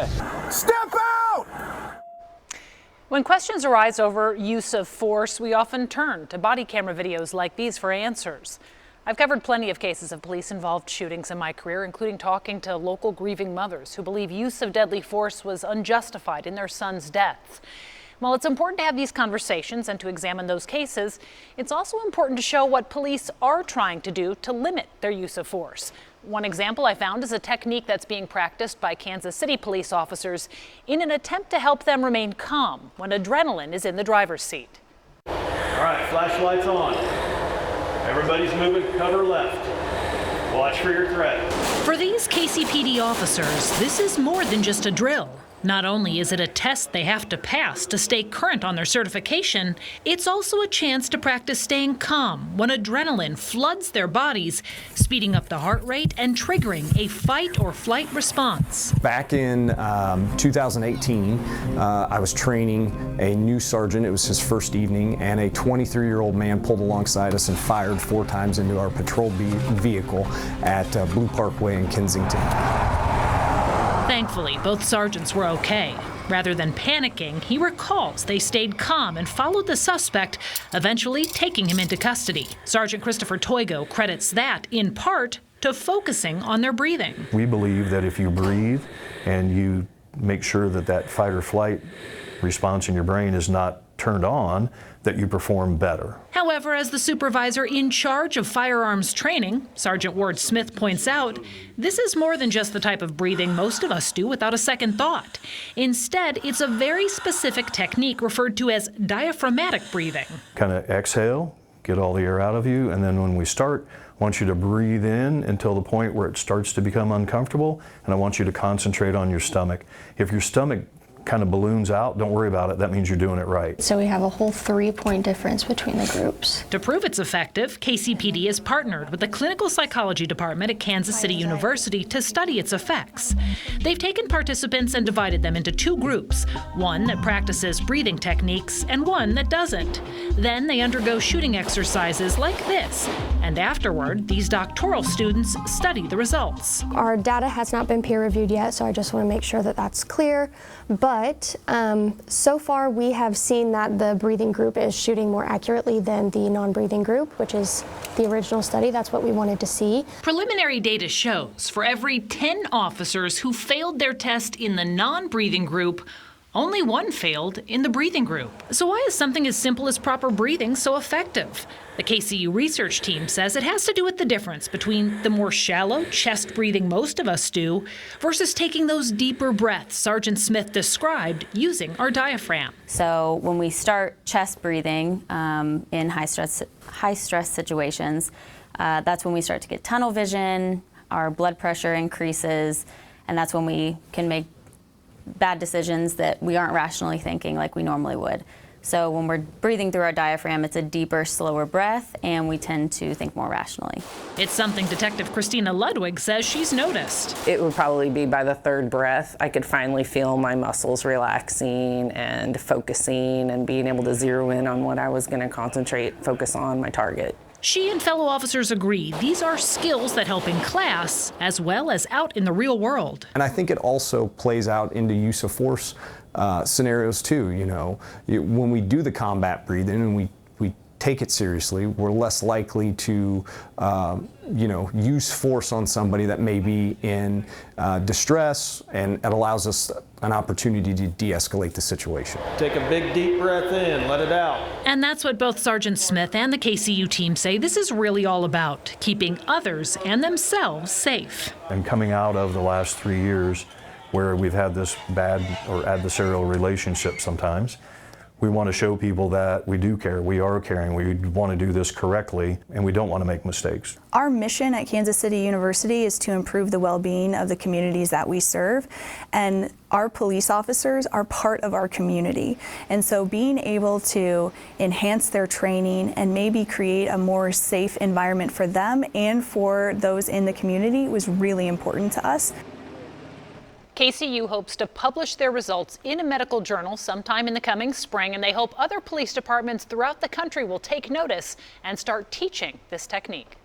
day. Step out! When questions arise over use of force, we often turn to body camera videos like these for answers. I've covered plenty of cases of police-involved shootings in my career, including talking to local grieving mothers who believe use of deadly force was unjustified in their sons' deaths. While it's important to have these conversations and to examine those cases, it's also important to show what police are trying to do to limit their use of force. One example I found is a technique that's being practiced by Kansas City police officers in an attempt to help them remain calm when adrenaline is in the driver's seat. All right, flashlights on. Everybody's moving, cover left. Watch for your threat. For these KCPD officers, this is more than just a drill. Not only is it a test they have to pass to stay current on their certification, it's also a chance to practice staying calm when adrenaline floods their bodies, speeding up the heart rate and triggering a fight or flight response. Back in 2018, I was training a new sergeant. It was his first evening, and a 23-year-old man pulled alongside us and fired 4 times into our patrol vehicle at Blue Parkway in Kensington. Thankfully, both sergeants were okay. Rather than panicking, he recalls they stayed calm and followed the suspect, eventually taking him into custody. Sergeant Christopher Toigo credits that, in part, to focusing on their breathing. We believe that if you breathe and you make sure that that fight or flight response in your brain is not turned on, that you perform better. However, as the supervisor in charge of firearms training, Sergeant Ward Smith points out, this is more than just the type of breathing most of us do without a second thought. Instead, it's a very specific technique referred to as diaphragmatic breathing. Kind of exhale, get all the air out of you, and then when we start, I want you to breathe in until the point where it starts to become uncomfortable, and I want you to concentrate on your stomach. If your stomach kind of balloons out, don't worry about it. That means you're doing it right. So we have a whole 3-point difference between the groups. To prove it's effective, KCPD has partnered with the clinical psychology department at Kansas City University to study its effects. They've taken participants and divided them into 2 groups, one that practices breathing techniques and one that doesn't. Then they undergo shooting exercises like this, and afterward, these doctoral students study the results. Our data has not been peer-reviewed yet, so I just want to make sure that that's clear. But so far we have seen that the breathing group is shooting more accurately than the non-breathing group, which is the original study. That's what we wanted to see. Preliminary data shows for every 10 officers who failed their test in the non-breathing group, only 1 failed in the breathing group. So why is something as simple as proper breathing so effective? The KCU research team says it has to do with the difference between the more shallow chest breathing most of us do versus taking those deeper breaths Sergeant Smith described using our diaphragm. So when we start chest breathing in high stress situations, that's when we start to get tunnel vision, our blood pressure increases, and that's when we can make bad decisions that we aren't rationally thinking like we normally would. So when we're breathing through our diaphragm, it's a deeper, slower breath, and we tend to think more rationally. It's something Detective Christina Ludwig says she's noticed. It would probably be by the 3rd breath. I could finally feel my muscles relaxing and focusing and being able to zero in on what I was going to focus on my target. She and fellow officers agree these are skills that help in class as well as out in the real world. And I think it also plays out into use of force scenarios too. You know, when we do the combat breathing and we take it seriously, we're less likely to use force on somebody that may be in distress, and it allows us an opportunity to de-escalate the situation. Take a big deep breath in, let it out. And that's what both Sergeant Smith and the KCU team say this is really all about, keeping others and themselves safe. And coming out of the last 3 years where we've had this bad or adversarial relationship sometimes, we want to show people that we do care, we are caring, we want to do this correctly, and we don't want to make mistakes. Our mission at Kansas City University is to improve the well-being of the communities that we serve, and our police officers are part of our community. And so being able to enhance their training and maybe create a more safe environment for them and for those in the community was really important to us. KCU hopes to publish their results in a medical journal sometime in the coming spring, and they hope other police departments throughout the country will take notice and start teaching this technique.